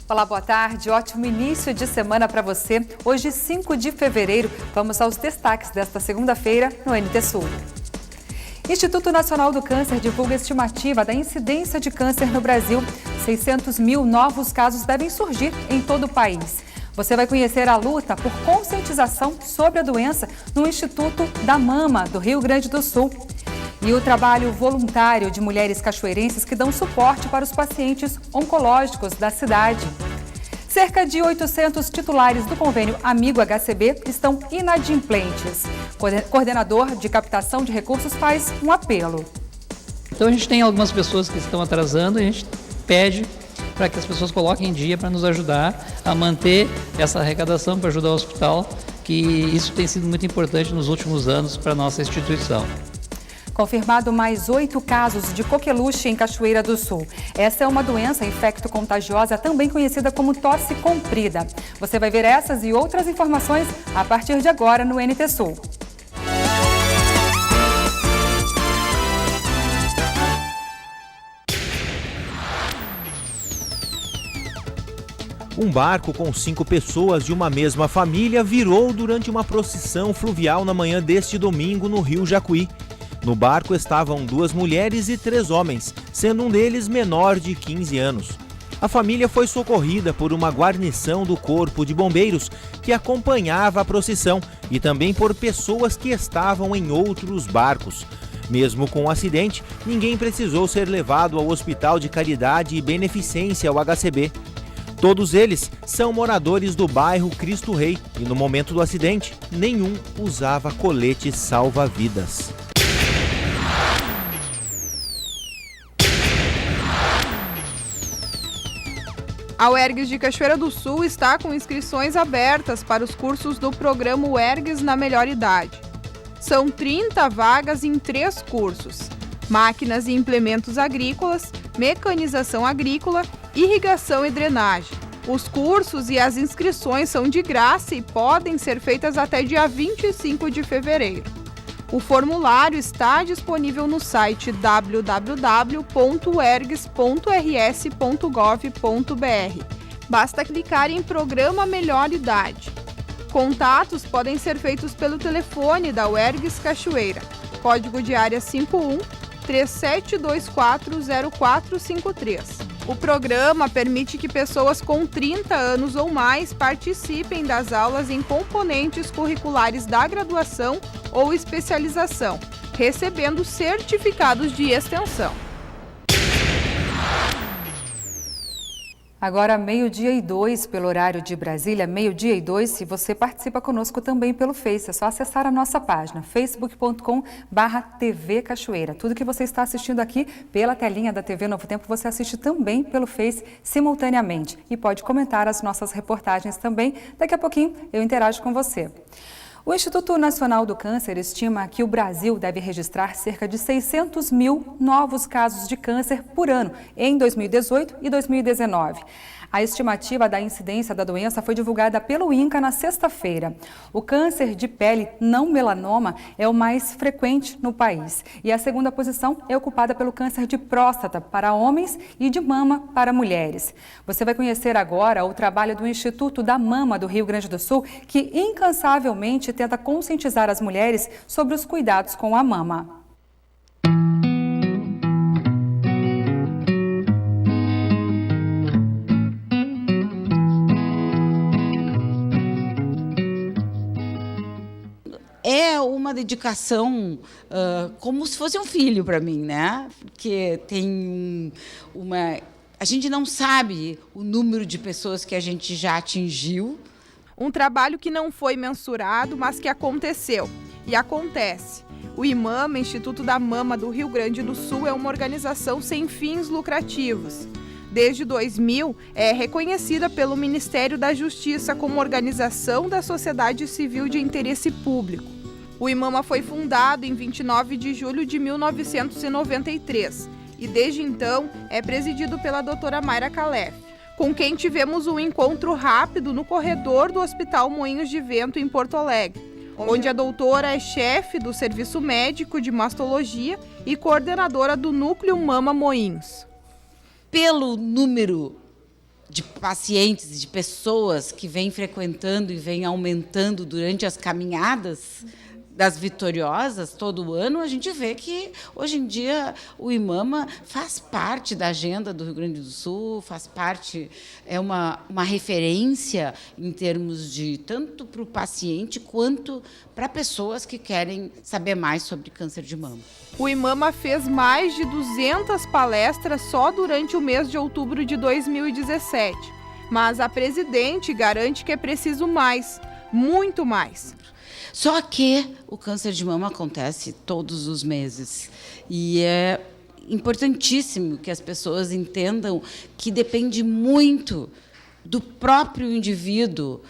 Olá, boa tarde. Ótimo início de semana para você. Hoje, 5 de fevereiro, vamos aos destaques desta segunda-feira no NT Sul. Instituto Nacional do Câncer divulga a estimativa da incidência de câncer no Brasil. 600 mil novos casos devem surgir em todo o país. Você vai conhecer a luta por conscientização sobre a doença no Instituto da Mama, do Rio Grande do Sul. E o trabalho voluntário de mulheres cachoeirenses que dão suporte para os pacientes oncológicos da cidade. Cerca de 800 titulares do convênio Amigo HCB estão inadimplentes. O coordenador de captação de recursos faz um apelo. Então a gente tem algumas pessoas que estão atrasando e a gente pede para que as pessoas coloquem em dia para nos ajudar a manter essa arrecadação para ajudar o hospital, que isso tem sido muito importante nos últimos anos para a nossa instituição. Confirmado mais 8 casos de coqueluche em Cachoeira do Sul. Essa é uma doença infecto-contagiosa, também conhecida como tosse comprida. Você vai ver essas e outras informações a partir de agora no NT Sul. Um barco com 5 pessoas de uma mesma família virou durante uma procissão fluvial na manhã deste domingo no Rio Jacuí. No barco estavam 2 mulheres e 3 homens, sendo um deles menor de 15 anos. A família foi socorrida por uma guarnição do Corpo de Bombeiros que acompanhava a procissão e também por pessoas que estavam em outros barcos. Mesmo com o acidente, ninguém precisou ser levado ao Hospital de Caridade e Beneficência, o HCB. Todos eles são moradores do bairro Cristo Rei e no momento do acidente, nenhum usava colete salva-vidas. A UERGS de Cachoeira do Sul está com inscrições abertas para os cursos do programa UERGS na Melhor Idade. São 30 vagas em 3 cursos: máquinas e implementos agrícolas, mecanização agrícola, irrigação e drenagem. Os cursos e as inscrições são de graça e podem ser feitas até dia 25 de fevereiro. O formulário está disponível no site www.uergs.rs.gov.br. Basta clicar em Programa Melhor Idade. Contatos podem ser feitos pelo telefone da UERGS Cachoeira, código de área 51 37240453. O programa permite que pessoas com 30 anos ou mais participem das aulas em componentes curriculares da graduação ou especialização, recebendo certificados de extensão. Agora, 12:02 pelo horário de Brasília, 12:02, se você participa conosco também pelo Face, é só acessar a nossa página, facebook.com/TV Cachoeira. Tudo que você está assistindo aqui pela telinha da TV Novo Tempo, você assiste também pelo Face simultaneamente e pode comentar as nossas reportagens também. Daqui a pouquinho eu interajo com você. O Instituto Nacional do Câncer estima que o Brasil deve registrar cerca de 600 mil novos casos de câncer por ano em 2018 e 2019. A estimativa da incidência da doença foi divulgada pelo INCA na sexta-feira. O câncer de pele não melanoma é o mais frequente no país e a segunda posição é ocupada pelo câncer de próstata para homens e de mama para mulheres. Você vai conhecer agora o trabalho do Instituto da Mama do Rio Grande do Sul, que incansavelmente tenta conscientizar as mulheres sobre os cuidados com a mama. É uma dedicação como se fosse um filho para mim, né? Porque tem a gente não sabe o número de pessoas que a gente já atingiu. Um trabalho que não foi mensurado, mas que aconteceu e acontece. O IMAMA, Instituto da Mama do Rio Grande do Sul, é uma organização sem fins lucrativos. Desde 2000, é reconhecida pelo Ministério da Justiça como organização da sociedade civil de interesse público. O IMAMA foi fundado em 29 de julho de 1993 e, desde então, é presidido pela doutora Mayra Calef, com quem tivemos um encontro rápido no corredor do Hospital Moinhos de Vento, em Porto Alegre, onde a doutora é chefe do Serviço Médico de Mastologia e coordenadora do Núcleo Mama Moinhos. Pelo número de pacientes, de pessoas que vêm frequentando e vêm aumentando durante as caminhadas das vitoriosas todo ano, a gente vê que, hoje em dia, o IMAMA faz parte da agenda do Rio Grande do Sul, faz parte, é uma referência em termos de, tanto para o paciente, quanto para pessoas que querem saber mais sobre câncer de mama. O IMAMA fez mais de 200 palestras só durante o mês de outubro de 2017, mas a presidente garante que é preciso mais, muito mais. Só que o câncer de mama acontece todos os meses e é importantíssimo que as pessoas entendam que depende muito do próprio indivíduo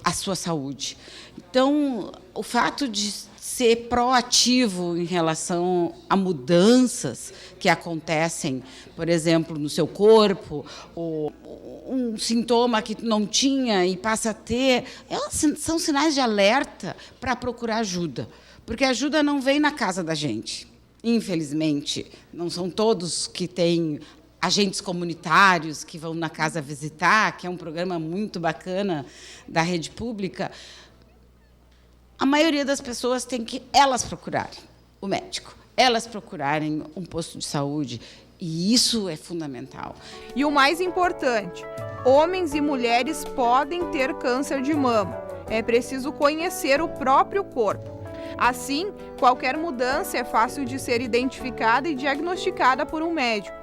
a sua saúde. Então, o fato de ser proativo em relação a mudanças que acontecem, por exemplo, no seu corpo, ou um sintoma que não tinha e passa a ter, são sinais de alerta para procurar ajuda, porque a ajuda não vem na casa da gente. Infelizmente, não são todos que têm agentes comunitários que vão na casa visitar, que é um programa muito bacana da rede pública. A maioria das pessoas tem que elas procurarem o médico, elas procurarem um posto de saúde, e isso é fundamental. E o mais importante, homens e mulheres podem ter câncer de mama. É preciso conhecer o próprio corpo. Assim, qualquer mudança é fácil de ser identificada e diagnosticada por um médico.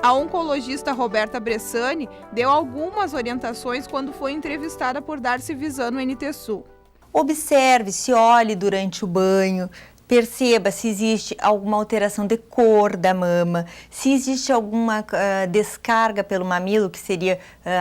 A oncologista Roberta Bressani deu algumas orientações quando foi entrevistada por Darcy Visan no NT Sul. Observe, se olhe durante o banho, perceba se existe alguma alteração de cor da mama, se existe alguma descarga pelo mamilo, que seria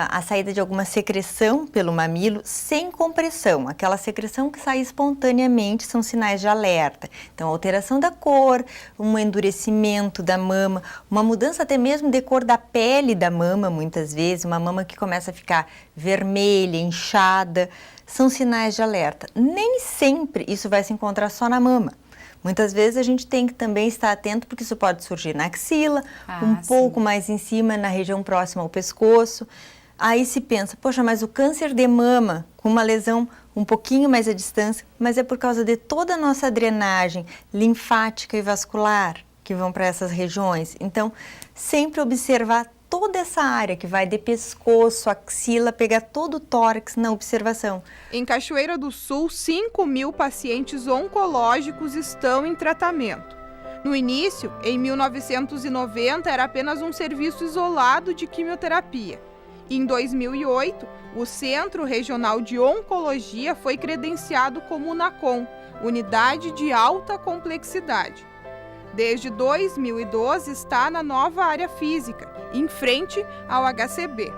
a saída de alguma secreção pelo mamilo, sem compressão. Aquela secreção que sai espontaneamente são sinais de alerta. Então, alteração da cor, um endurecimento da mama, uma mudança até mesmo de cor da pele da mama, muitas vezes, uma mama que começa a ficar vermelha, inchada, são sinais de alerta. Nem sempre isso vai se encontrar só na mama. Muitas vezes a gente tem que também estar atento, porque isso pode surgir na axila, pouco mais em cima, na região próxima ao pescoço. Aí se pensa, poxa, mas o câncer de mama, com uma lesão um pouquinho mais à distância, mas é por causa de toda a nossa drenagem linfática e vascular que vão para essas regiões. Então, sempre observar toda essa área que vai de pescoço, axila, pegar todo o tórax na observação. Em Cachoeira do Sul, 5.000 pacientes oncológicos estão em tratamento. No início, em 1990, era apenas um serviço isolado de quimioterapia. Em 2008, o Centro Regional de Oncologia foi credenciado como UNACOM, Unidade de Alta Complexidade. Desde 2012 está na nova área física, em frente ao HCB.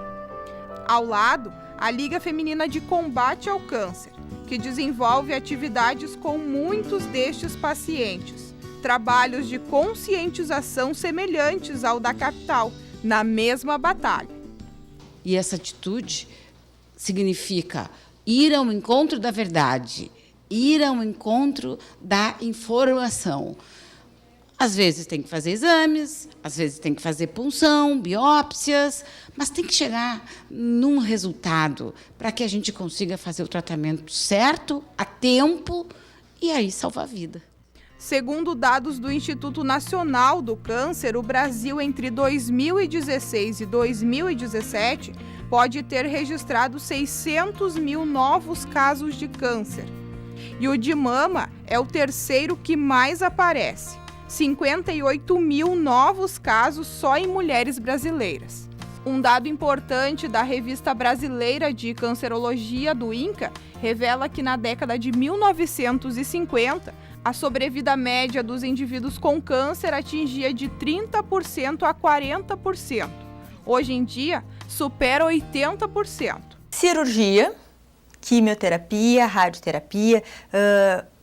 Ao lado, a Liga Feminina de Combate ao Câncer, que desenvolve atividades com muitos destes pacientes. Trabalhos de conscientização semelhantes ao da capital, na mesma batalha. E essa atitude significa ir ao encontro da verdade, ir ao encontro da informação. Às vezes tem que fazer exames, às vezes tem que fazer punção, biópsias, mas tem que chegar num resultado para que a gente consiga fazer o tratamento certo, a tempo, e aí salvar a vida. Segundo dados do Instituto Nacional do Câncer, o Brasil, entre 2016 e 2017, pode ter registrado 600 mil novos casos de câncer. E o de mama é o terceiro que mais aparece. 58 mil novos casos só em mulheres brasileiras. Um dado importante da Revista Brasileira de Cancerologia, do INCA, revela que na década de 1950, a sobrevida média dos indivíduos com câncer atingia de 30% a 40%. Hoje em dia, supera 80%. Cirurgia, quimioterapia, radioterapia,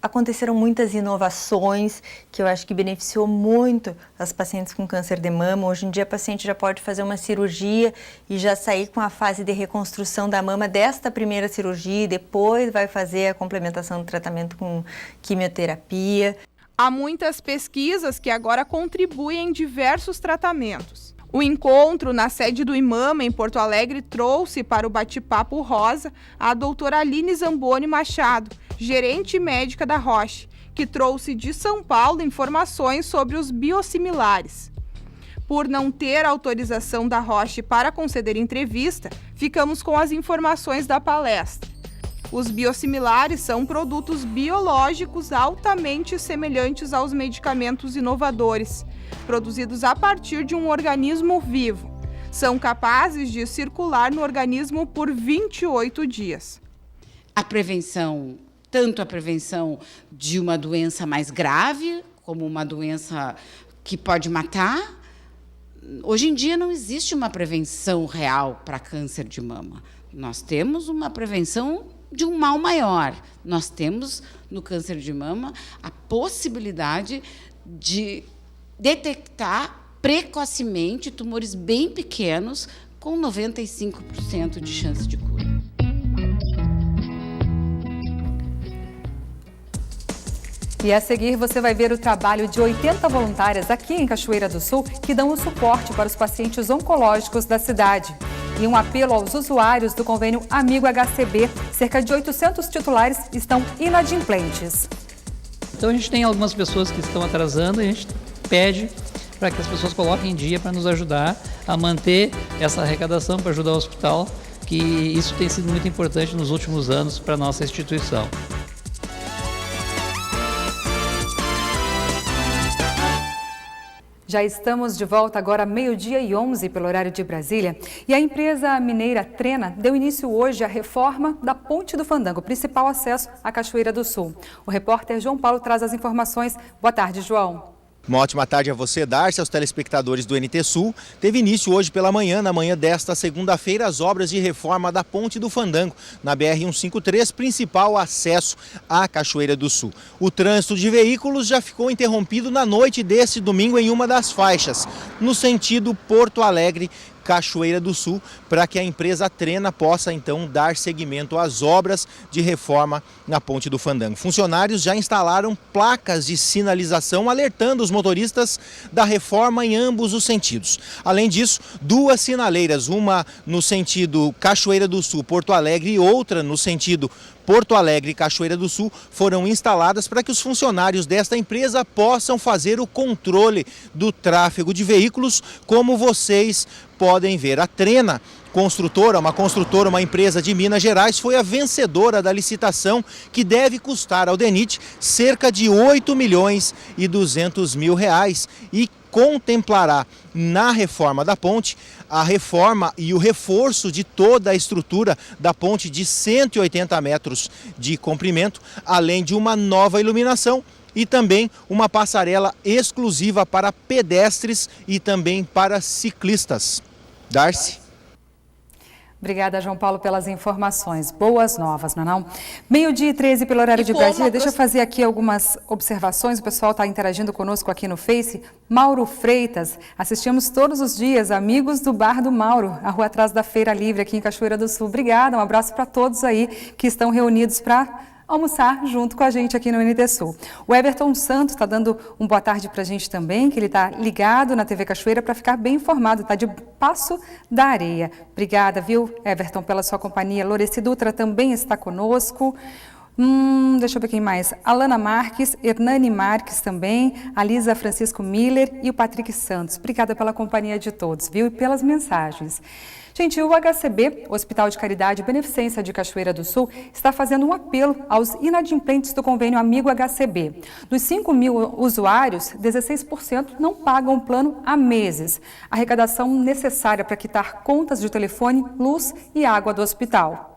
aconteceram muitas inovações que eu acho que beneficiou muito as pacientes com câncer de mama. Hoje em dia a paciente já pode fazer uma cirurgia e já sair com a fase de reconstrução da mama desta primeira cirurgia e depois vai fazer a complementação do tratamento com quimioterapia. Há muitas pesquisas que agora contribuem em diversos tratamentos. O encontro na sede do IMAMA, em Porto Alegre, trouxe para o bate-papo rosa a doutora Aline Zamboni Machado, gerente médica da Roche, que trouxe de São Paulo informações sobre os biosimilares. Por não ter autorização da Roche para conceder entrevista, ficamos com as informações da palestra. Os biosimilares são produtos biológicos altamente semelhantes aos medicamentos inovadores, produzidos a partir de um organismo vivo. São capazes de circular no organismo por 28 dias. A prevenção, tanto a prevenção de uma doença mais grave, como uma doença que pode matar. Hoje em dia não existe uma prevenção real para câncer de mama. Nós temos uma prevenção de um mal maior. Nós temos, no câncer de mama, a possibilidade de detectar precocemente tumores bem pequenos, com 95% de chance de cura. E a seguir você vai ver o trabalho de 80 voluntárias aqui em Cachoeira do Sul que dão o suporte para os pacientes oncológicos da cidade. E um apelo aos usuários do convênio Amigo HCB. Cerca de 800 titulares estão inadimplentes. Então a gente tem algumas pessoas que estão atrasando e a gente pede para que as pessoas coloquem em dia para nos ajudar a manter essa arrecadação para ajudar o hospital, que isso tem sido muito importante nos últimos anos para a nossa instituição. Já estamos de volta agora, 12h11 pelo horário de Brasília. E a empresa mineira Trena deu início hoje à reforma da Ponte do Fandango, principal acesso à Cachoeira do Sul. O repórter João Paulo traz as informações. Boa tarde, João. Uma ótima tarde a você, Darcy, aos telespectadores do NT Sul. Teve início hoje pela manhã, na manhã desta segunda-feira, as obras de reforma da Ponte do Fandango, na BR-153, principal acesso à Cachoeira do Sul. O trânsito de veículos já ficou interrompido na noite deste domingo em uma das faixas, no sentido Porto Alegre, Cachoeira do Sul, para que a empresa Trena possa então dar seguimento às obras de reforma na Ponte do Fandango. Funcionários já instalaram placas de sinalização alertando os motoristas da reforma em ambos os sentidos. Além disso, duas sinaleiras, uma no sentido Cachoeira do Sul, Porto Alegre e outra no sentido Porto Alegre e Cachoeira do Sul, foram instaladas para que os funcionários desta empresa possam fazer o controle do tráfego de veículos, como vocês podem ver. A Trena, uma empresa de Minas Gerais, foi a vencedora da licitação, que deve custar ao DENIT cerca de R$8.200.000 e contemplará na reforma da ponte a reforma e o reforço de toda a estrutura da ponte de 180 metros de comprimento, além de uma nova iluminação e também uma passarela exclusiva para pedestres e também para ciclistas. Darcy. Obrigada, João Paulo, pelas informações. Boas novas, não é não? 12h13 pelo horário de Brasília. Deixa eu fazer aqui algumas observações. O pessoal está interagindo conosco aqui no Face. Mauro Freitas. Assistimos todos os dias, amigos do Bar do Mauro, a rua atrás da Feira Livre, aqui em Cachoeira do Sul. Obrigada, um abraço para todos aí que estão reunidos para almoçar junto com a gente aqui no NT Sul. O Everton Santos está dando uma boa tarde para a gente também, que ele está ligado na TV Cachoeira para ficar bem informado, está de Passo da Areia. Obrigada, viu, Everton, pela sua companhia. Loreci Dutra também está conosco. Deixa eu ver quem mais. Alana Marques, Hernani Marques também, a Lisa Francisco Miller e o Patrick Santos. Obrigada pela companhia de todos, viu, e pelas mensagens. Gente, o HCB, o Hospital de Caridade e Beneficência de Cachoeira do Sul, está fazendo um apelo aos inadimplentes do convênio Amigo HCB. Dos 5.000 usuários, 16% não pagam o plano há meses. A arrecadação necessária para quitar contas de telefone, luz e água do hospital.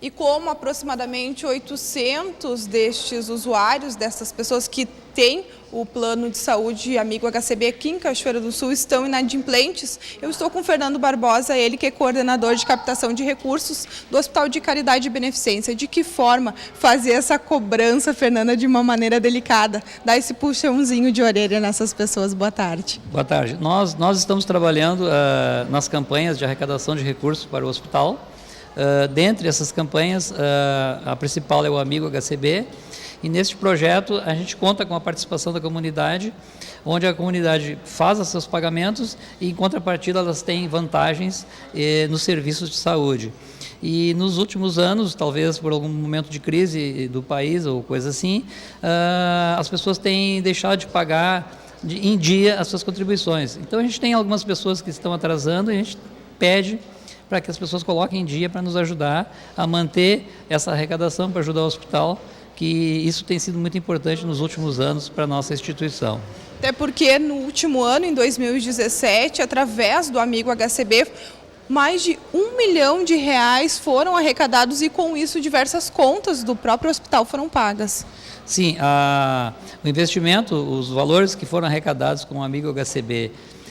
E como aproximadamente 800 destes usuários, dessas pessoas que têm o plano de saúde Amigo HCB aqui em Cachoeira do Sul estão inadimplentes, eu estou com o Fernando Barbosa, ele que é coordenador de captação de recursos do Hospital de Caridade e Beneficência. De que forma fazer essa cobrança, Fernanda, de uma maneira delicada? Dar esse puxãozinho de orelha nessas pessoas. Boa tarde. Boa tarde. Nós estamos trabalhando nas campanhas de arrecadação de recursos para o hospital. Dentre essas campanhas, a principal é o Amigo HCB, e neste projeto a gente conta com a participação da comunidade, onde a comunidade faz os seus pagamentos e, em contrapartida, elas têm vantagens nos serviços de saúde. E nos últimos anos, talvez por algum momento de crise do país ou coisa assim, as pessoas têm deixado de pagar em dia as suas contribuições. Então a gente tem algumas pessoas que estão atrasando e a gente pede para que as pessoas coloquem em dia para nos ajudar a manter essa arrecadação, para ajudar o hospital, que isso tem sido muito importante nos últimos anos para a nossa instituição. Até porque no último ano, em 2017, através do Amigo HCB, mais de R$1 milhão foram arrecadados e com isso diversas contas do próprio hospital foram pagas. Sim, o investimento, os valores que foram arrecadados com o Amigo HCB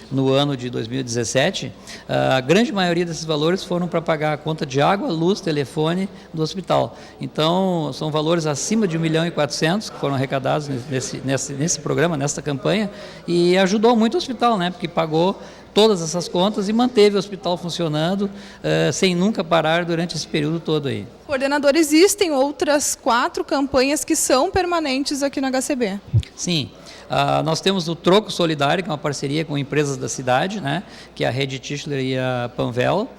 no ano de 2017, a grande maioria desses valores foram para pagar a conta de água, luz, telefone do hospital. Então, são valores acima de R$1,4 milhão que foram arrecadados nesse programa, nessa campanha, e ajudou muito o hospital, né? Porque pagou todas essas contas e manteve o hospital funcionando sem nunca parar durante esse período todo aí. Coordenador, existem outras 4 campanhas que são permanentes aqui no HCB? Sim. Nós temos o Troco Solidário, que é uma parceria com empresas da cidade, né, que é a Rede Tischler e a Panvel,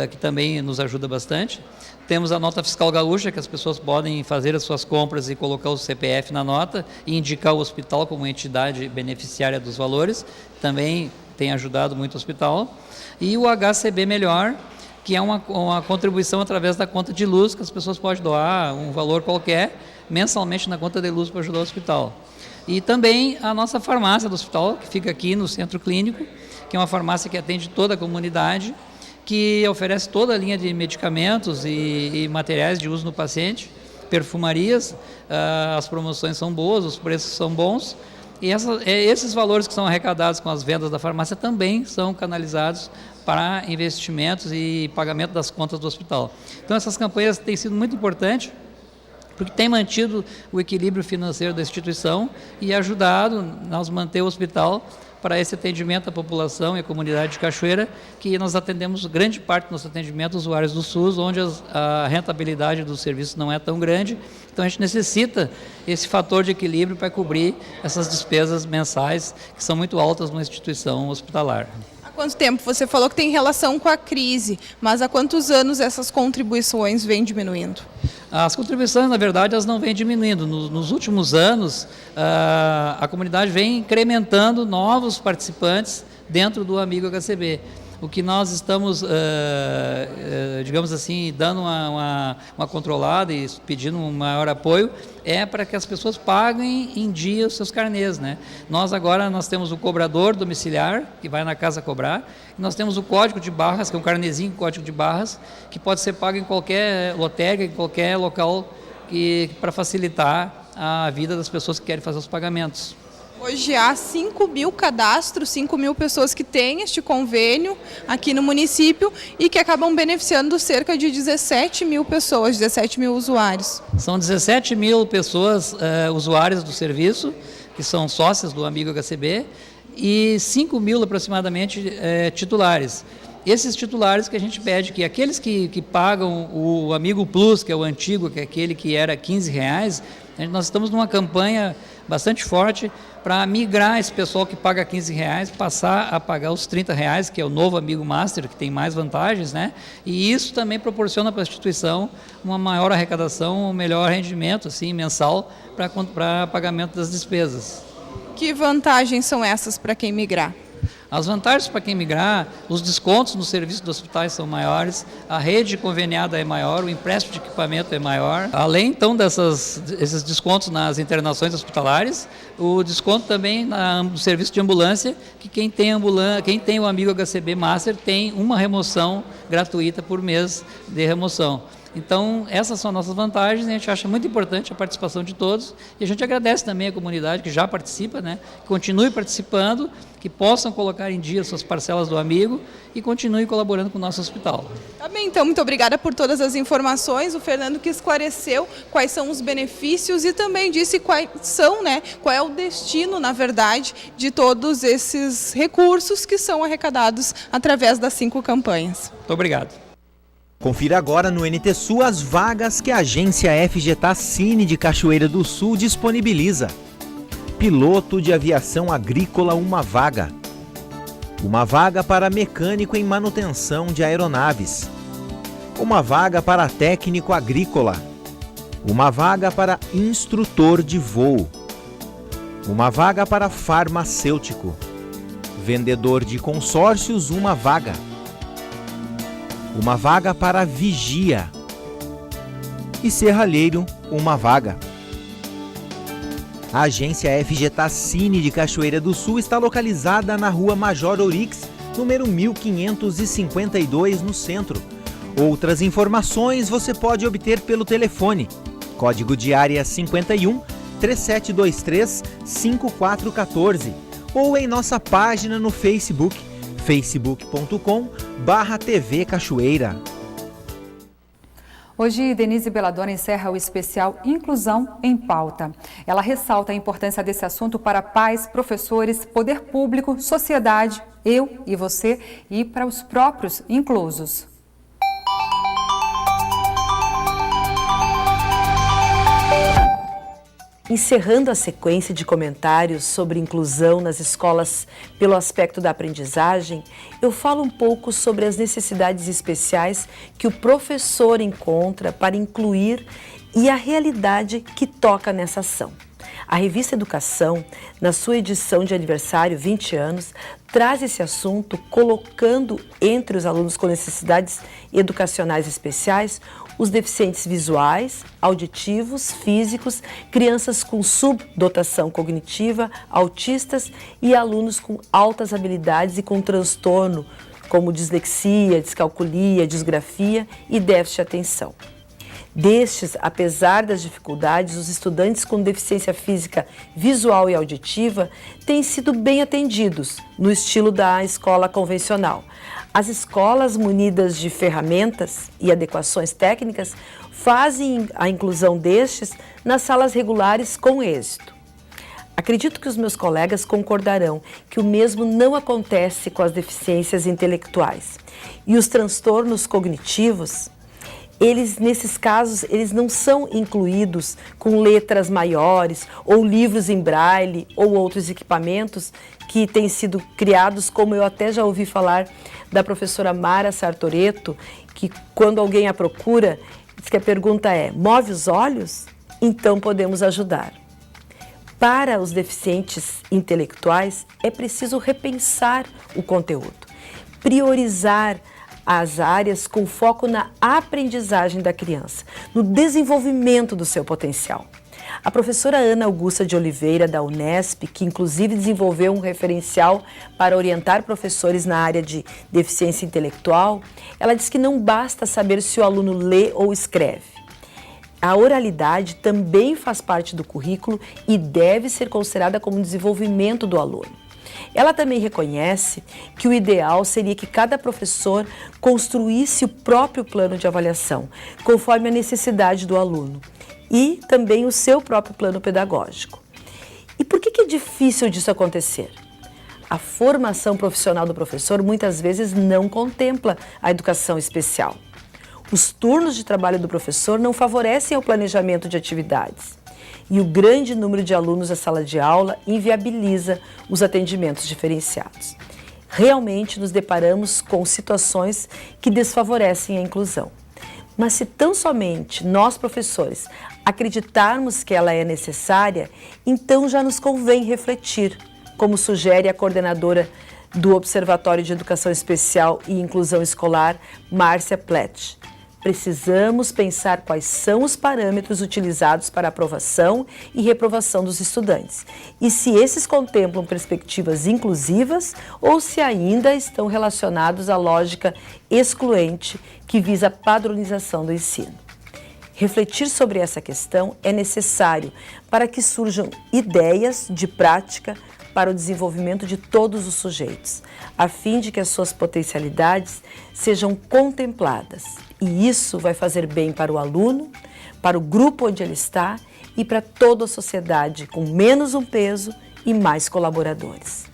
que também nos ajuda bastante. Temos a Nota Fiscal Gaúcha, que as pessoas podem fazer as suas compras e colocar o CPF na nota e indicar o hospital como entidade beneficiária dos valores, também tem ajudado muito o hospital. E o HCB Melhor, que é uma contribuição através da conta de luz, que as pessoas podem doar um valor qualquer mensalmente na conta de luz para ajudar o hospital. E também a nossa farmácia do hospital, que fica aqui no centro clínico, que é uma farmácia que atende toda a comunidade, que oferece toda a linha de medicamentos e materiais de uso no paciente, perfumarias, as promoções são boas, os preços são bons, e esses valores que são arrecadados com as vendas da farmácia também são canalizados para investimentos e pagamento das contas do hospital. Então essas campanhas têm sido muito importantes, porque tem mantido o equilíbrio financeiro da instituição e ajudado nós manter o hospital para esse atendimento à população e à comunidade de Cachoeira, que nós atendemos grande parte do nosso atendimento usuários do SUS, onde a rentabilidade do serviço não é tão grande. Então a gente necessita esse fator de equilíbrio para cobrir essas despesas mensais, que são muito altas numa instituição hospitalar. Quanto tempo? Você falou que tem relação com a crise, mas há quantos anos essas contribuições vêm diminuindo? As contribuições, na verdade, elas não vêm diminuindo. Nos últimos anos, a comunidade vem incrementando novos participantes dentro do Amigo HCB. O que nós estamos, digamos assim, dando uma controlada e pedindo um maior apoio é para que as pessoas paguem em dia os seus carnês, né? Nós temos o cobrador domiciliar, que vai na casa cobrar, e nós temos o código de barras, que é um carnezinho com código de barras, que pode ser pago em qualquer lotérica, em qualquer local, para facilitar a vida das pessoas que querem fazer os pagamentos. Hoje há 5.000 cadastros, 5.000 pessoas que têm este convênio aqui no município e que acabam beneficiando cerca de 17.000 pessoas, 17.000 usuários. São 17.000 pessoas usuárias do serviço, que são sócias do Amigo HCB, e 5.000 aproximadamente titulares. Esses titulares que a gente pede que aqueles que pagam o Amigo Plus, que é o antigo, que é aquele que era R$15, nós estamos numa campanha bastante forte para migrar esse pessoal que paga R$15, passar a pagar os R$30, que é o novo Amigo Master, que tem mais vantagens, né? E isso também proporciona para a instituição uma maior arrecadação, um melhor rendimento assim, mensal para pagamento das despesas. Que vantagens são essas para quem migrar? As vantagens para quem migrar, os descontos no serviço dos hospitais são maiores, a rede conveniada é maior, o empréstimo de equipamento é maior. Além, então, esses descontos nas internações hospitalares, o desconto também no serviço de ambulância, que quem tem o Amigo HCB Master tem uma remoção gratuita por mês de remoção. Então, essas são nossas vantagens, a gente acha muito importante a participação de todos e a gente agradece também a comunidade que já participa, né? Que continue participando, que possam colocar em dia suas parcelas do Amigo e continue colaborando com o nosso hospital. Tá bem, então, muito obrigada por todas as informações. O Fernando que esclareceu quais são os benefícios e também disse quais são, né? Qual é o destino, na verdade, de todos esses recursos que são arrecadados através das 5 campanhas. Muito obrigado. Confira agora no NT Sul as vagas que a agência FGTA Cine de Cachoeira do Sul disponibiliza. Piloto de aviação agrícola, uma vaga. Uma vaga para mecânico em manutenção de aeronaves. Uma vaga para técnico agrícola. Uma vaga para instrutor de voo. Uma vaga para farmacêutico. Vendedor de consórcios, uma vaga. Uma vaga para vigia. E serralheiro, uma vaga. A agência FGTA Cine de Cachoeira do Sul está localizada na rua Major Orix, número 1552, no centro. Outras informações você pode obter pelo telefone. Código de área 51 3723 5414 ou em nossa página no Facebook, facebook.com/TV Cachoeira. Hoje, Denise Belladonna encerra o especial Inclusão em Pauta. Ela ressalta a importância desse assunto para pais, professores, poder público, sociedade, eu e você e para os próprios inclusos. Encerrando a sequência de comentários sobre inclusão nas escolas pelo aspecto da aprendizagem, eu falo um pouco sobre as necessidades especiais que o professor encontra para incluir e a realidade que toca nessa ação. A revista Educação, na sua edição de aniversário, 20 anos, traz esse assunto colocando entre os alunos com necessidades educacionais especiais os deficientes visuais, auditivos, físicos, crianças com subdotação cognitiva, autistas e alunos com altas habilidades e com transtorno, como dislexia, descalculia, disgrafia e déficit de atenção. Destes, apesar das dificuldades, os estudantes com deficiência física visual e auditiva têm sido bem atendidos, no estilo da escola convencional. As escolas munidas de ferramentas e adequações técnicas fazem a inclusão destes nas salas regulares com êxito. Acredito que os meus colegas concordarão que o mesmo não acontece com as deficiências intelectuais. E os transtornos cognitivos, nesses casos, eles não são incluídos com letras maiores ou livros em braille ou outros equipamentos que têm sido criados, como eu até já ouvi falar da professora Mara Sartoreto, que quando alguém a procura, diz que a pergunta é: move os olhos? Então podemos ajudar. Para os deficientes intelectuais, é preciso repensar o conteúdo, priorizar as áreas com foco na aprendizagem da criança, no desenvolvimento do seu potencial. A professora Ana Augusta de Oliveira, da Unesp, que inclusive desenvolveu um referencial para orientar professores na área de deficiência intelectual, ela diz que não basta saber se o aluno lê ou escreve. A oralidade também faz parte do currículo e deve ser considerada como um desenvolvimento do aluno. Ela também reconhece que o ideal seria que cada professor construísse o próprio plano de avaliação, conforme a necessidade do aluno, e também o seu próprio plano pedagógico. E por que é difícil disso acontecer? A formação profissional do professor muitas vezes não contempla a educação especial. Os turnos de trabalho do professor não favorecem o planejamento de atividades. E o grande número de alunos na sala de aula inviabiliza os atendimentos diferenciados. Realmente nos deparamos com situações que desfavorecem a inclusão. Mas se tão somente nós, professores, acreditarmos que ela é necessária, então já nos convém refletir, como sugere a coordenadora do Observatório de Educação Especial e Inclusão Escolar, Márcia Plett. Precisamos pensar quais são os parâmetros utilizados para aprovação e reprovação dos estudantes e se esses contemplam perspectivas inclusivas ou se ainda estão relacionados à lógica excluente que visa a padronização do ensino. Refletir sobre essa questão é necessário para que surjam ideias de prática para o desenvolvimento de todos os sujeitos, a fim de que as suas potencialidades sejam contempladas. E isso vai fazer bem para o aluno, para o grupo onde ele está e para toda a sociedade, com menos um peso e mais colaboradores.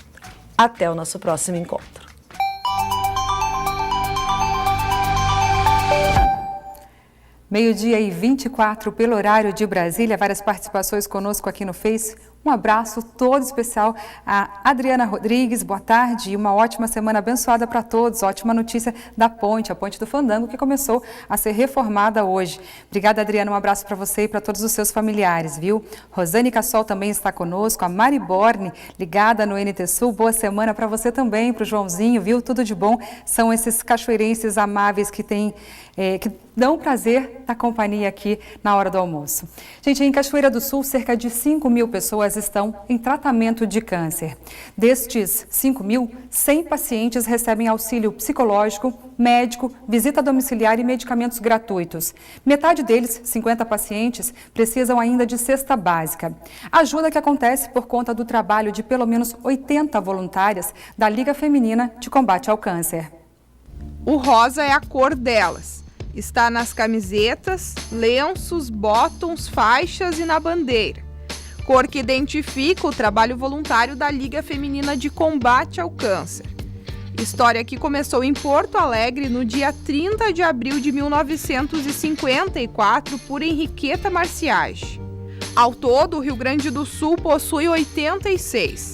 Até o nosso próximo encontro. Meio-dia e 24 pelo horário de Brasília, várias participações conosco aqui no Face. Um abraço todo especial a Adriana Rodrigues, boa tarde e uma ótima semana abençoada para todos. Ótima notícia da ponte, a ponte do Fandango, que começou a ser reformada hoje. Obrigada, Adriana, um abraço para você e para todos os seus familiares, viu? Rosane Cassol também está conosco, a Mari Borne, ligada no NT Sul. Boa semana para você também, para o Joãozinho, viu? Tudo de bom. São esses cachoeirenses amáveis que dão prazer na companhia aqui na hora do almoço. Gente, em Cachoeira do Sul, cerca de 5.000 pessoas estão em tratamento de câncer. Destes 5.000, 100 pacientes recebem auxílio psicológico, médico, visita domiciliar e medicamentos gratuitos. Metade deles, 50 pacientes, precisam ainda de cesta básica. Ajuda que acontece por conta do trabalho de pelo menos 80 voluntárias da Liga Feminina de Combate ao Câncer. O rosa é a cor delas. Está nas camisetas, lenços, botões, faixas e na bandeira. Cor que identifica o trabalho voluntário da Liga Feminina de Combate ao Câncer. História que começou em Porto Alegre no dia 30 de abril de 1954 por Henriqueta Marciage. Ao todo, o Rio Grande do Sul possui 86.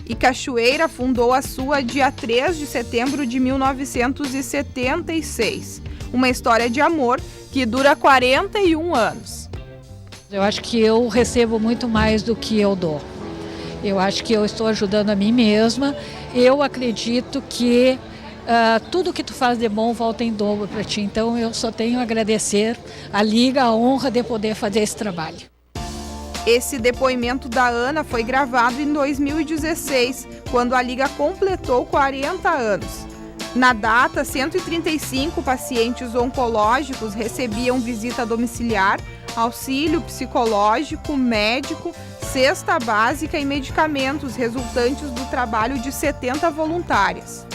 E Cachoeira fundou a sua dia 3 de setembro de 1976. Uma história de amor que dura 41 anos. Eu acho que eu recebo muito mais do que eu dou. Eu acho que eu estou ajudando a mim mesma. Eu acredito que tudo que tu faz de bom volta em dobro para ti. Então eu só tenho a agradecer à Liga a honra de poder fazer esse trabalho. Esse depoimento da Ana foi gravado em 2016, quando a Liga completou 40 anos. Na data, 135 pacientes oncológicos recebiam visita domiciliar, auxílio psicológico, médico, cesta básica e medicamentos resultantes do trabalho de 70 voluntárias.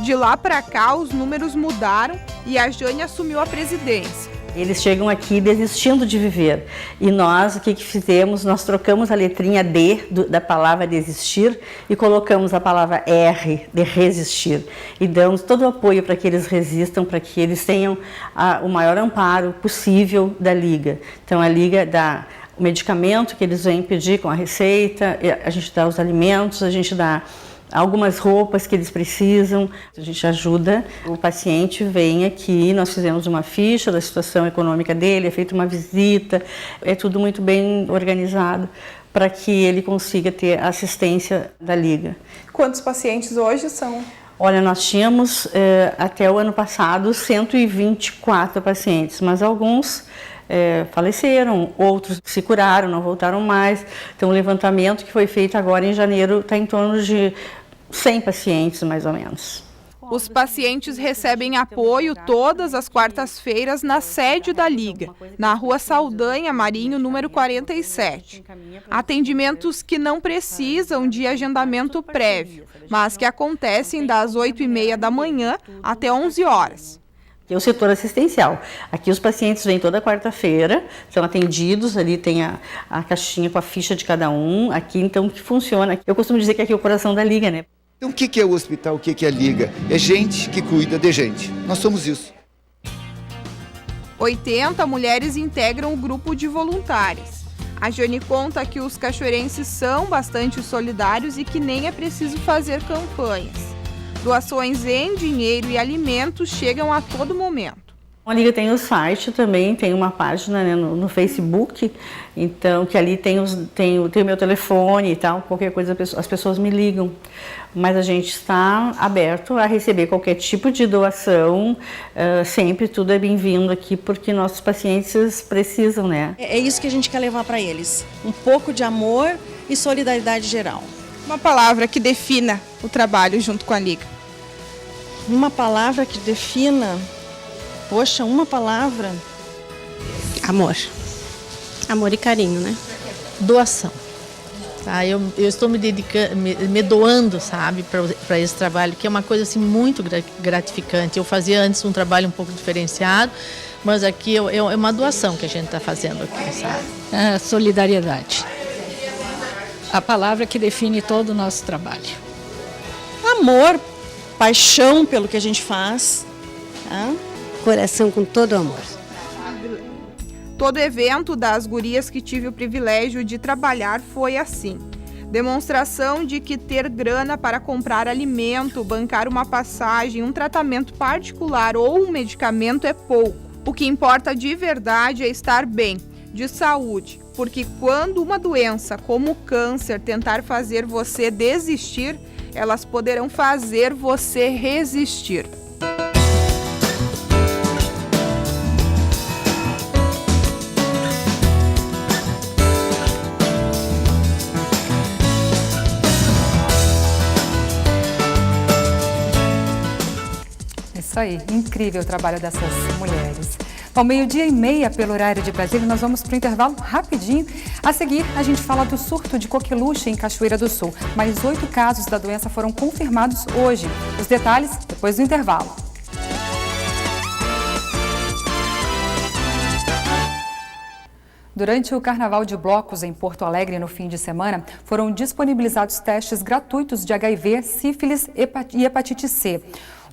De lá para cá, os números mudaram e a Jane assumiu a presidência. Eles chegam aqui desistindo de viver. E nós, o que fizemos? Nós trocamos a letrinha D da palavra desistir e colocamos a palavra R de resistir. E damos todo o apoio para que eles resistam, para que eles tenham o maior amparo possível da Liga. Então, a Liga dá o medicamento que eles vêm pedir com a receita, a gente dá os alimentos, a gente dá algumas roupas que eles precisam, a gente ajuda, o paciente vem aqui, nós fizemos uma ficha da situação econômica dele, é feita uma visita, é tudo muito bem organizado para que ele consiga ter a assistência da Liga. Quantos pacientes hoje são? Olha, nós tínhamos até o ano passado 124 pacientes, mas alguns faleceram, outros se curaram, não voltaram mais. Então o levantamento que foi feito agora em janeiro está em torno de 100 pacientes, mais ou menos. Os pacientes recebem apoio todas as quartas-feiras na sede da Liga, na Rua Saldanha Marinho, número 47. Atendimentos que não precisam de agendamento prévio, mas que acontecem das 8h30 da manhã até 11 horas. É o setor assistencial. Aqui os pacientes vêm toda quarta-feira, são atendidos, ali tem a caixinha com a ficha de cada um, aqui então que funciona. Eu costumo dizer que aqui é o coração da Liga, né? Então o que é o hospital, o que é a Liga? É gente que cuida de gente. Nós somos isso. 80 mulheres integram o grupo de voluntárias. A Jane conta que os cachoeirenses são bastante solidários e que nem é preciso fazer campanhas. Doações em dinheiro e alimentos chegam a todo momento. A Liga tem o site também, tem uma página, né, no Facebook, então que ali tem o meu telefone e tal, qualquer coisa as pessoas me ligam. Mas a gente está aberto a receber qualquer tipo de doação, sempre tudo é bem-vindo aqui, porque nossos pacientes precisam, né? É isso que a gente quer levar para eles, um pouco de amor e solidariedade geral. Uma palavra que defina o trabalho junto com a Liga. Uma palavra que defina, poxa, uma palavra. Amor. Amor e carinho, né? Doação. Tá? Eu estou me dedicando, me doando, sabe, para esse trabalho, que é uma coisa assim muito gratificante. Eu fazia antes um trabalho um pouco diferenciado, mas aqui é uma doação que a gente está fazendo aqui, sabe? Solidariedade. A palavra que define todo o nosso trabalho. Amor, paixão pelo que a gente faz. Tá? Coração com todo amor. Todo evento das gurias que tive o privilégio de trabalhar foi assim. Demonstração de que ter grana para comprar alimento, bancar uma passagem, um tratamento particular ou um medicamento é pouco. O que importa de verdade é estar bem, de saúde, porque quando uma doença como o câncer tentar fazer você desistir, elas poderão fazer você resistir. Isso aí, incrível o trabalho dessas mulheres. Ao 12h30 pelo horário de Brasília, nós vamos para o intervalo rapidinho. A seguir, a gente fala do surto de coqueluche em Cachoeira do Sul. Mais 8 casos da doença foram confirmados hoje. Os detalhes depois do intervalo. Durante o Carnaval de Blocos em Porto Alegre no fim de semana, foram disponibilizados testes gratuitos de HIV, sífilis e hepatite C.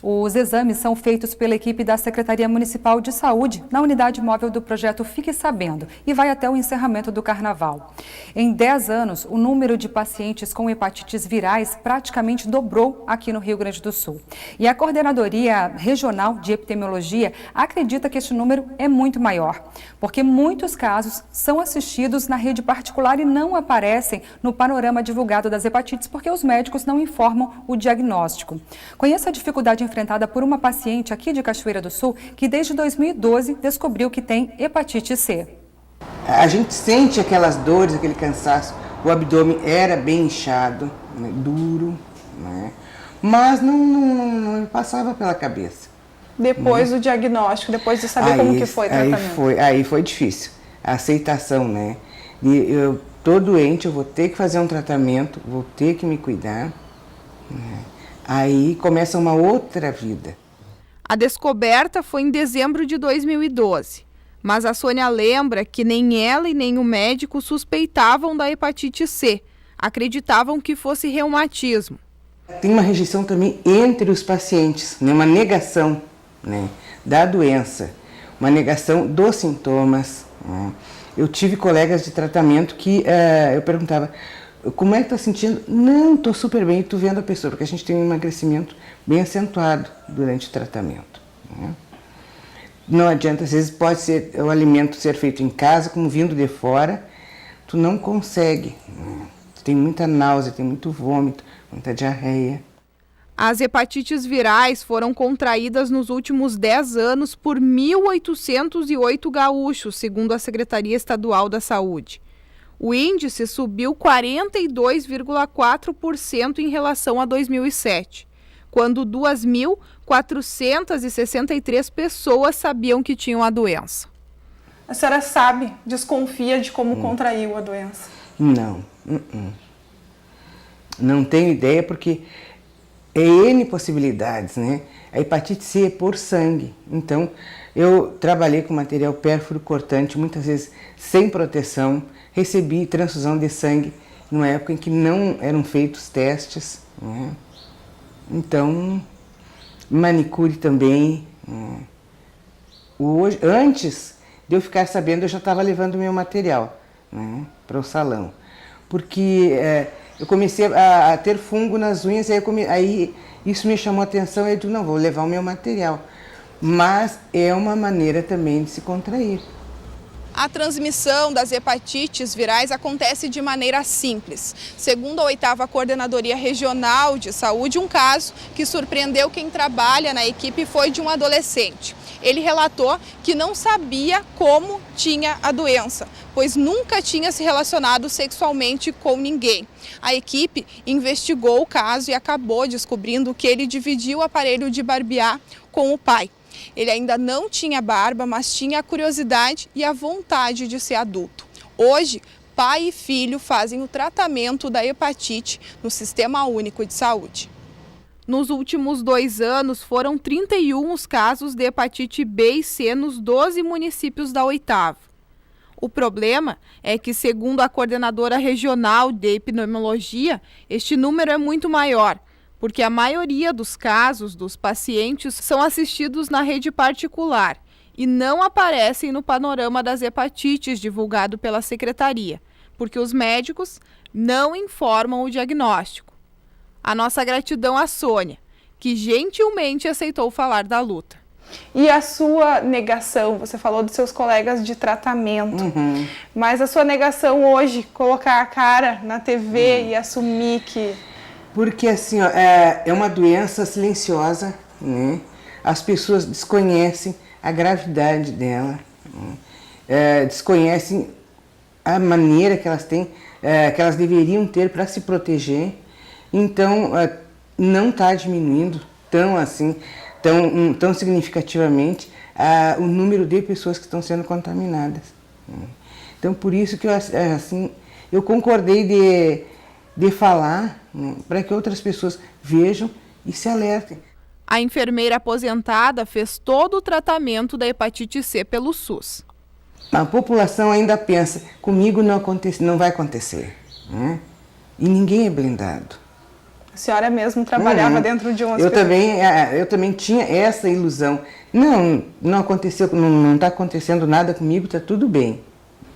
Os exames são feitos pela equipe da Secretaria Municipal de Saúde na unidade móvel do projeto Fique Sabendo e vai até o encerramento do Carnaval. Em 10 anos, o número de pacientes com hepatites virais praticamente dobrou aqui no Rio Grande do Sul. E a Coordenadoria Regional de Epidemiologia acredita que este número é muito maior, porque muitos casos são assistidos na rede particular e não aparecem no panorama divulgado das hepatites porque os médicos não informam o diagnóstico. Conheça a dificuldade enfrentada por uma paciente aqui de Cachoeira do Sul que desde 2012 descobriu que tem hepatite C. A gente sente aquelas dores, aquele cansaço, o abdômen era bem inchado, né, duro, né, mas não passava pela cabeça. Depois do diagnóstico, depois de saber como que foi o tratamento? Aí foi difícil, a aceitação, né? Eu tô doente, eu vou ter que fazer um tratamento, vou ter que me cuidar, né? Aí começa uma outra vida. A descoberta foi em dezembro de 2012, mas a Sônia lembra que nem ela e nem o médico suspeitavam da hepatite C, acreditavam que fosse reumatismo. Tem uma rejeição também entre os pacientes, né? Uma negação, né, da doença, uma negação dos sintomas, né? Eu tive colegas de tratamento que eu perguntava: como é que tá sentindo? Não, tô super bem, tô vendo a pessoa, porque a gente tem um emagrecimento bem acentuado durante o tratamento, né? Não adianta, às vezes pode ser o alimento ser feito em casa, como vindo de fora, tu não consegue, né? Tem muita náusea, tem muito vômito, muita diarreia. As hepatites virais foram contraídas nos últimos 10 anos por 1.808 gaúchos, segundo a Secretaria Estadual da Saúde. O índice subiu 42,4% em relação a 2007, quando 2.463 pessoas sabiam que tinham a doença. A senhora sabe, desconfia de como contraiu a doença? Não. Não tenho ideia, porque é N possibilidades, né? A hepatite C é por sangue, então eu trabalhei com material pérfuro cortante, muitas vezes sem proteção, recebi transfusão de sangue numa época em que não eram feitos testes, né? Então, manicure também, né? Hoje, antes de eu ficar sabendo, eu já estava levando meu material, né, para o salão, porque eu comecei a ter fungo nas unhas, aí isso me chamou a atenção e eu disse: não, vou levar o meu material. Mas é uma maneira também de se contrair. A transmissão das hepatites virais acontece de maneira simples. Segundo a 8ª Coordenadoria Regional de Saúde, um caso que surpreendeu quem trabalha na equipe foi de um adolescente. Ele relatou que não sabia como tinha a doença, pois nunca tinha se relacionado sexualmente com ninguém. A equipe investigou o caso e acabou descobrindo que ele dividiu o aparelho de barbear com o pai. Ele ainda não tinha barba, mas tinha a curiosidade e a vontade de ser adulto. Hoje, pai e filho fazem o tratamento da hepatite no Sistema Único de Saúde. Nos últimos 2 anos, foram 31 os casos de hepatite B e C nos 12 municípios da 8ª. O problema é que, segundo a coordenadora regional de epidemiologia, este número é muito maior, porque a maioria dos casos dos pacientes são assistidos na rede particular e não aparecem no panorama das hepatites divulgado pela Secretaria, porque os médicos não informam o diagnóstico. A nossa gratidão à Sônia, que gentilmente aceitou falar da luta. E a sua negação, você falou dos seus colegas de tratamento, mas a sua negação hoje, colocar a cara na TV e assumir que... Porque assim, ó, é uma doença silenciosa, né? As pessoas desconhecem a gravidade dela, desconhecem a maneira que elas têm, que elas deveriam ter para se proteger. Então, não está diminuindo tão significativamente o número de pessoas que estão sendo contaminadas. Então, por isso que eu concordei de falar, né, para que outras pessoas vejam e se alertem. A enfermeira aposentada fez todo o tratamento da hepatite C pelo SUS. A população ainda pensa, comigo não vai acontecer, né? E ninguém é blindado. A senhora mesmo trabalhava dentro de um hospital. Eu também tinha essa ilusão. Não aconteceu, não está acontecendo nada comigo, está tudo bem.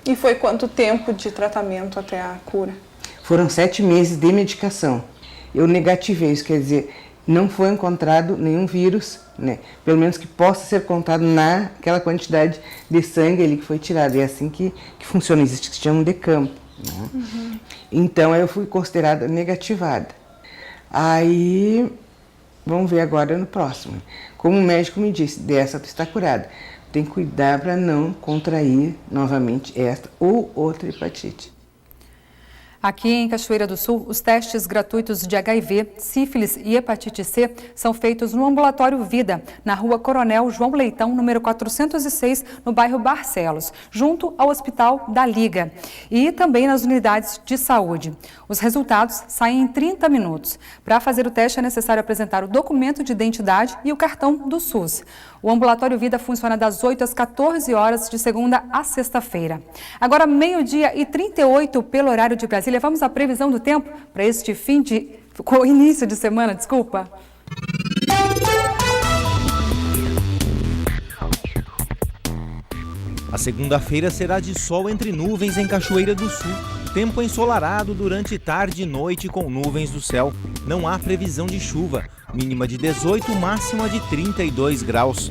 E foi quanto tempo de tratamento até a cura? Foram 7 meses de medicação. Eu negativei, isso quer dizer, não foi encontrado nenhum vírus, né? Pelo menos que possa ser contado naquela quantidade de sangue ali que foi tirado. É assim que funciona, existe o que se chama de campo, né? Então eu fui considerada negativada. Aí, vamos ver agora no próximo. Como o médico me disse, dessa tu está curada. Tem que cuidar para não contrair novamente esta ou outra hepatite. Aqui em Cachoeira do Sul, os testes gratuitos de HIV, sífilis e hepatite C são feitos no Ambulatório Vida, na Rua Coronel João Leitão, número 406, no bairro Barcelos, junto ao Hospital da Liga, e também nas unidades de saúde. Os resultados saem em 30 minutos. Para fazer o teste é necessário apresentar o documento de identidade e o cartão do SUS. O Ambulatório Vida funciona das 8 às 14 horas, de segunda a sexta-feira. Agora, 12h38 pelo horário de Brasília. Vamos à previsão do tempo para este início de semana, desculpa. A segunda-feira será de sol entre nuvens em Cachoeira do Sul. Tempo ensolarado durante tarde e noite com nuvens do céu. Não há previsão de chuva. Mínima de 18, máxima de 32 graus.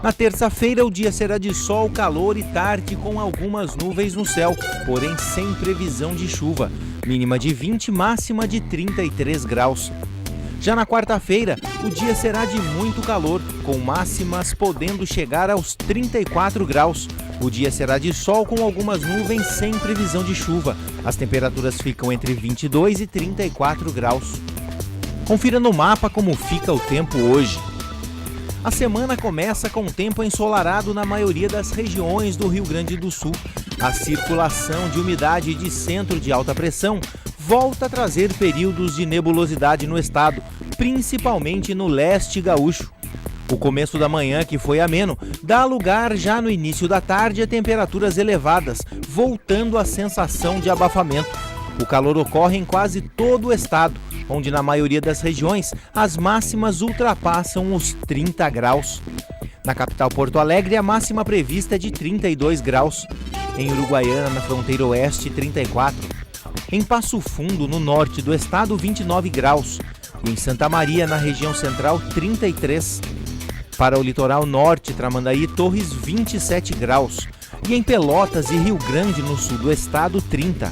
Na terça-feira, o dia será de sol, calor e tarde com algumas nuvens no céu, porém sem previsão de chuva. Mínima de 20, máxima de 33 graus. Já na quarta-feira, o dia será de muito calor, com máximas podendo chegar aos 34 graus. O dia será de sol com algumas nuvens sem previsão de chuva. As temperaturas ficam entre 22 e 34 graus. Confira no mapa como fica o tempo hoje. A semana começa com tempo ensolarado na maioria das regiões do Rio Grande do Sul. A circulação de umidade de centro de alta pressão volta a trazer períodos de nebulosidade no estado, principalmente no leste gaúcho. O começo da manhã, que foi ameno, dá lugar já no início da tarde a temperaturas elevadas, voltando à sensação de abafamento. O calor ocorre em quase todo o estado, onde na maioria das regiões as máximas ultrapassam os 30 graus. Na capital Porto Alegre, a máxima prevista é de 32 graus. Em Uruguaiana, na fronteira oeste, 34. Em Passo Fundo, no norte do estado, 29 graus. E em Santa Maria, na região central, 33. Para o litoral norte, Tramandaí e Torres, 27 graus. E em Pelotas e Rio Grande, no sul do estado, 30.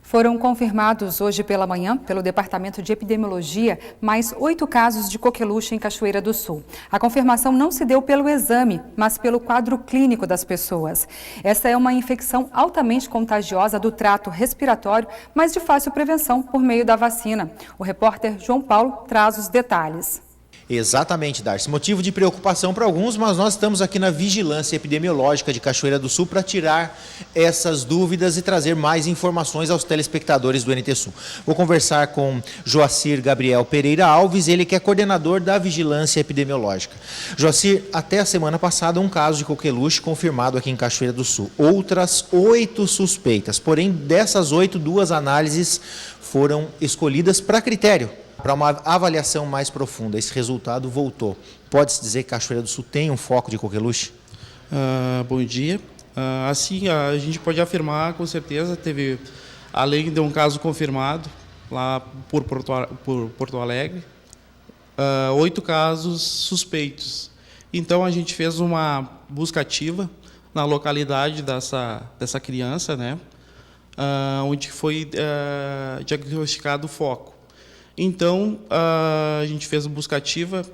Foram confirmados hoje pela manhã, pelo Departamento de Epidemiologia, mais 8 casos de coqueluche em Cachoeira do Sul. A confirmação não se deu pelo exame, mas pelo quadro clínico das pessoas. Essa é uma infecção altamente contagiosa do trato respiratório, mas de fácil prevenção por meio da vacina. O repórter João Paulo traz os detalhes. Exatamente, Darcy. Motivo de preocupação para alguns, mas nós estamos aqui na Vigilância Epidemiológica de Cachoeira do Sul para tirar essas dúvidas e trazer mais informações aos telespectadores do NT Sul. Vou conversar com Joacir Gabriel Pereira Alves, ele que é coordenador da Vigilância Epidemiológica. Joacir, até a semana passada um caso de coqueluche confirmado aqui em Cachoeira do Sul. Outras 8 suspeitas, porém dessas 8, 2 análises foram escolhidas para critério Para uma avaliação mais profunda, esse resultado voltou. Pode-se dizer que Cachoeira do Sul tem um foco de coqueluche? Bom dia. Assim, a gente pode afirmar, com certeza, teve, além de um caso confirmado lá por Porto Alegre, 8 casos suspeitos. Então, a gente fez uma busca ativa na localidade dessa criança, né, onde foi diagnosticado o foco. Então, a gente fez uma busca ativa,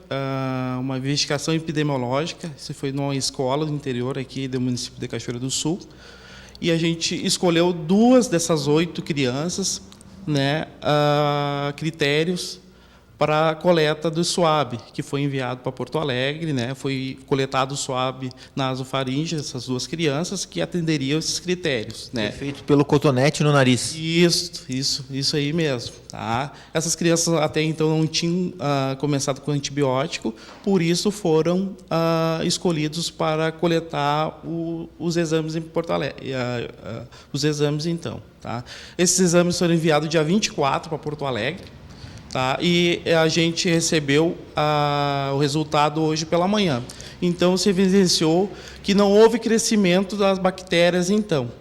uma investigação epidemiológica. Isso foi numa escola do interior aqui do município de Cachoeira do Sul. E a gente escolheu 2 dessas 8 crianças, né, critérios para a coleta do SWAB, que foi enviado para Porto Alegre, né? Foi coletado o SWAB nasofaringe, essas 2 crianças que atenderiam esses critérios, né? Foi feito pelo cotonete no nariz. Isso aí mesmo, tá? Essas crianças até então não tinham começado com antibiótico, por isso foram escolhidos para coletar os exames em Porto Alegre, os exames então, tá? Esses exames foram enviados dia 24 para Porto Alegre. Tá? E a gente recebeu o resultado hoje pela manhã. Então, se evidenciou que não houve crescimento das bactérias, então.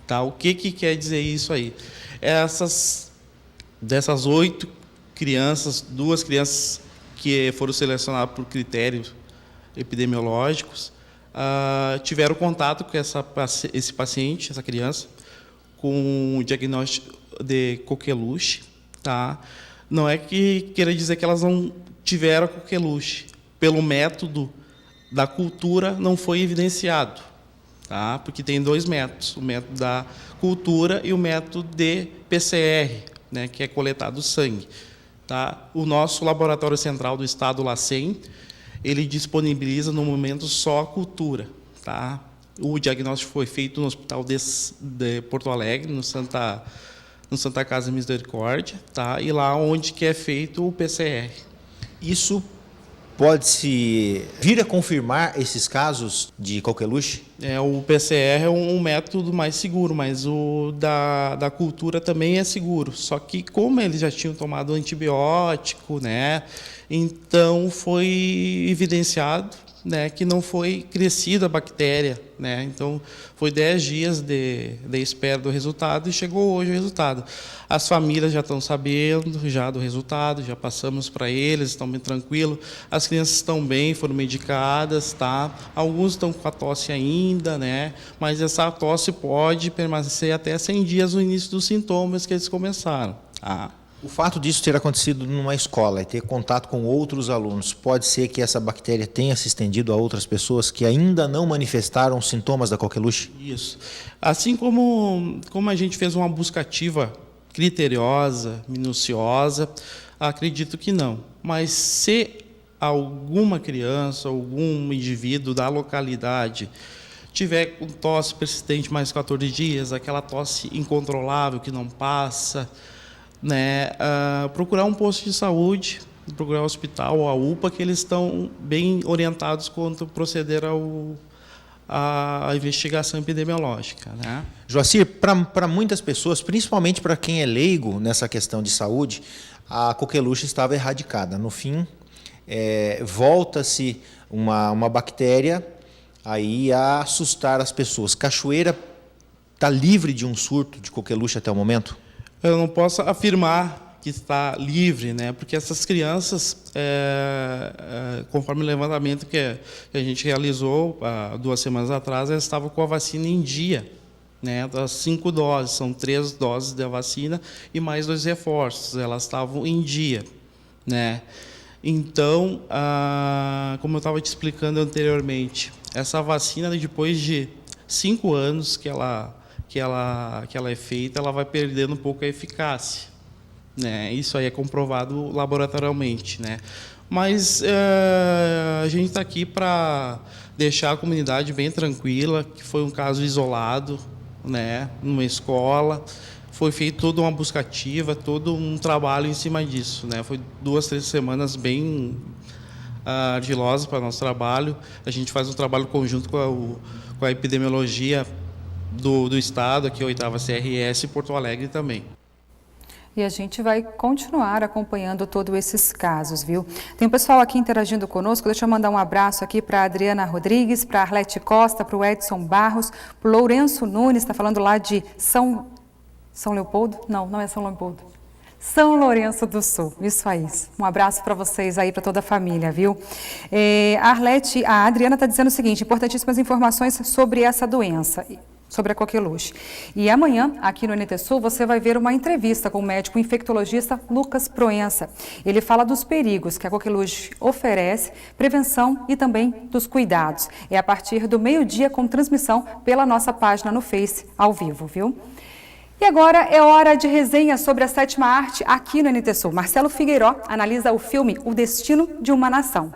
Tá? O que quer dizer isso aí? Dessas 8 crianças, 2 crianças que foram selecionadas por critérios epidemiológicos, tiveram contato com esse paciente, essa criança, com o diagnóstico de coqueluche, tá? Não é que queira dizer que elas não tiveram coqueluche. Pelo método da cultura não foi evidenciado, tá? Porque tem 2 métodos, o método da cultura e o método de PCR, né, que é coletado sangue. Tá? O nosso laboratório central do estado, o LACEN, ele disponibiliza no momento só a cultura. Tá? O diagnóstico foi feito no Hospital de Porto Alegre, no Santa Casa Misericórdia, tá? E lá onde que é feito o PCR. Isso pode-se vir a confirmar esses casos de coqueluche? O PCR é um método mais seguro, mas o da cultura também é seguro. Só que como eles já tinham tomado antibiótico, né, então foi evidenciado, né, que não foi crescida a bactéria, né? Então foi 10 dias de espera do resultado e chegou hoje o resultado. As famílias já estão sabendo já do resultado, já passamos para eles, estão bem tranquilos. As crianças estão bem, foram medicadas, tá? Alguns estão com a tosse ainda, né? Mas essa tosse pode permanecer até 100 dias no início dos sintomas que eles começaram. Tá? O fato disso ter acontecido numa escola e ter contato com outros alunos, pode ser que essa bactéria tenha se estendido a outras pessoas que ainda não manifestaram sintomas da coqueluche? Isso. Assim como a gente fez uma busca ativa criteriosa, minuciosa, acredito que não. Mas se alguma criança, algum indivíduo da localidade tiver com tosse persistente mais de 14 dias, aquela tosse incontrolável que não passa, né, procurar um posto de saúde, procurar o hospital ou a UPA, que eles estão bem orientados quanto proceder à investigação epidemiológica. Né? Joacir, para muitas pessoas, principalmente para quem é leigo nessa questão de saúde, a coqueluche estava erradicada. No fim, volta-se uma bactéria aí a assustar as pessoas. Cachoeira está livre de um surto de coqueluche até o momento? Eu não posso afirmar que está livre, né? Porque essas crianças, conforme o levantamento que a gente realizou 2 semanas atrás, elas estavam com a vacina em dia, né? Das 5 doses, são 3 doses da vacina e mais 2 reforços, elas estavam em dia, né? Então, como eu estava te explicando anteriormente, essa vacina, depois de 5 anos que ela é feita, ela vai perdendo um pouco a eficácia, né? Isso aí é comprovado laboratorialmente, né? Mas a gente está aqui para deixar a comunidade bem tranquila, que foi um caso isolado, né? Numa escola, foi feita toda uma busca ativa, todo um trabalho em cima disso, né? Foi 2, 3 semanas bem ardilosas para o nosso trabalho. A gente faz um trabalho conjunto com a epidemiologia do estado, aqui a 8ª CRS e Porto Alegre também. E a gente vai continuar acompanhando todos esses casos, viu? Tem um pessoal aqui interagindo conosco, deixa eu mandar um abraço aqui para a Adriana Rodrigues, para a Arlete Costa, para o Edson Barros, para o Lourenço Nunes, está falando lá de São Leopoldo? Não, não é São Leopoldo. São Lourenço do Sul, isso aí. Um abraço para vocês aí, para toda a família, viu? A Adriana está dizendo o seguinte, importantíssimas informações sobre essa doença, sobre a coqueluche. E amanhã, aqui no NT Sul, você vai ver uma entrevista com o médico infectologista Lucas Proença. Ele fala dos perigos que a coqueluche oferece, prevenção e também dos cuidados. É a partir do meio-dia com transmissão pela nossa página no Face, ao vivo, viu? E agora é hora de resenha sobre a sétima arte aqui no NT Sul. Marcelo Figueiró analisa o filme O Destino de uma Nação.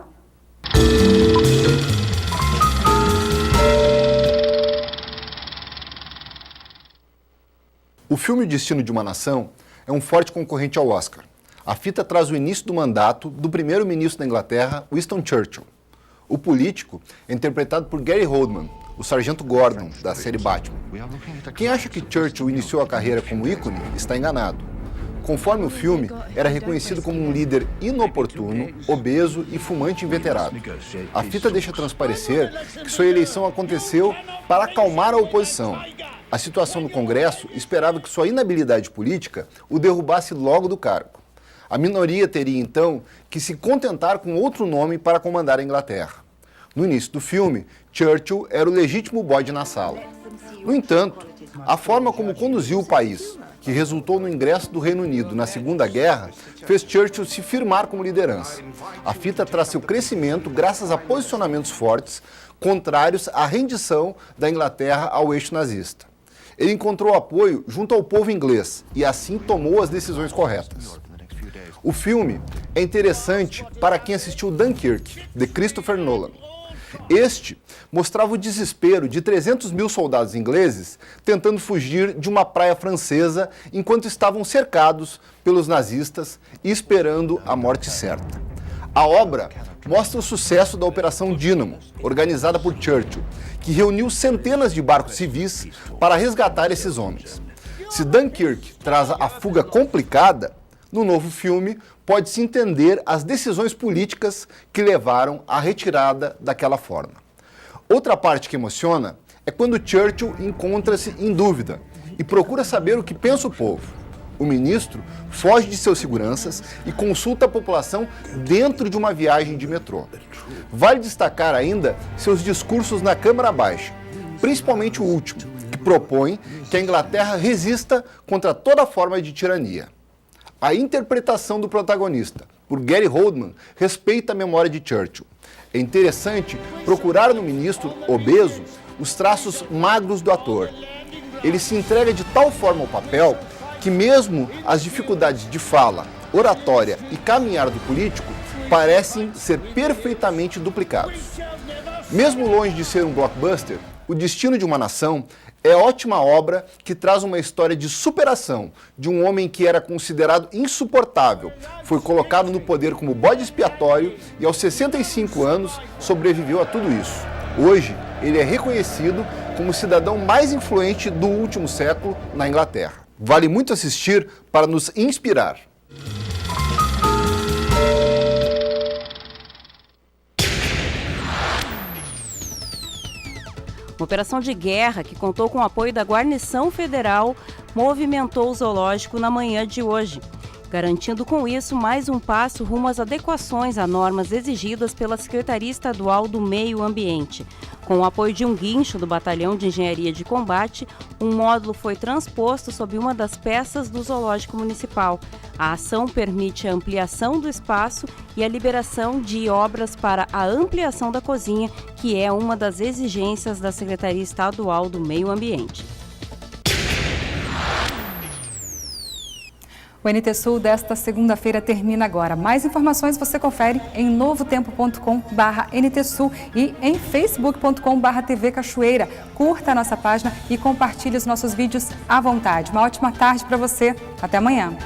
O filme O Destino de uma Nação é um forte concorrente ao Oscar. A fita traz o início do mandato do primeiro-ministro da Inglaterra, Winston Churchill. O político é interpretado por Gary Oldman, o Sargento Gordon, da série Batman. Quem acha que Churchill iniciou a carreira como ícone está enganado. Conforme o filme, era reconhecido como um líder inoportuno, obeso e fumante inveterado. A fita deixa transparecer que sua eleição aconteceu para acalmar a oposição. A situação no Congresso esperava que sua inabilidade política o derrubasse logo do cargo. A minoria teria, então, que se contentar com outro nome para comandar a Inglaterra. No início do filme, Churchill era o legítimo bode na sala. No entanto, a forma como conduziu o país, que resultou no ingresso do Reino Unido na Segunda Guerra, fez Churchill se firmar como liderança. A fita traz seu crescimento graças a posicionamentos fortes, contrários à rendição da Inglaterra ao eixo nazista. Ele encontrou apoio junto ao povo inglês e assim tomou as decisões corretas. O filme é interessante para quem assistiu Dunkirk, de Christopher Nolan. Este mostrava o desespero de 300 mil soldados ingleses tentando fugir de uma praia francesa enquanto estavam cercados pelos nazistas e esperando a morte certa. A obra mostra o sucesso da Operação Dínamo, organizada por Churchill, que reuniu centenas de barcos civis para resgatar esses homens. Se Dunkirk traz a fuga complicada, no novo filme pode-se entender as decisões políticas que levaram à retirada daquela forma. Outra parte que emociona é quando Churchill encontra-se em dúvida e procura saber o que pensa o povo. O ministro foge de seus seguranças e consulta a população dentro de uma viagem de metrô. Vale destacar ainda seus discursos na Câmara Baixa, principalmente o último, que propõe que a Inglaterra resista contra toda forma de tirania. A interpretação do protagonista, por Gary Oldman, respeita a memória de Churchill. É interessante procurar no ministro obeso os traços magros do ator. Ele se entrega de tal forma ao papel que mesmo as dificuldades de fala, oratória e caminhar do político parecem ser perfeitamente duplicados. Mesmo longe de ser um blockbuster, O Destino de uma Nação é ótima obra que traz uma história de superação de um homem que era considerado insuportável, foi colocado no poder como bode expiatório e aos 65 anos sobreviveu a tudo isso. Hoje, ele é reconhecido como o cidadão mais influente do último século na Inglaterra. Vale muito assistir para nos inspirar. Uma operação de guerra que contou com o apoio da Guarnição Federal movimentou o zoológico na manhã de hoje, garantindo com isso mais um passo rumo às adequações a normas exigidas pela Secretaria Estadual do Meio Ambiente. Com o apoio de um guincho do Batalhão de Engenharia de Combate, um módulo foi transposto sob uma das peças do Zoológico Municipal. A ação permite a ampliação do espaço e a liberação de obras para a ampliação da cozinha, que é uma das exigências da Secretaria Estadual do Meio Ambiente. O NT Sul desta segunda-feira termina agora. Mais informações você confere em novotempo.com/NT Sul e em facebook.com/TV Cachoeira. Curta a nossa página e compartilhe os nossos vídeos à vontade. Uma ótima tarde para você. Até amanhã.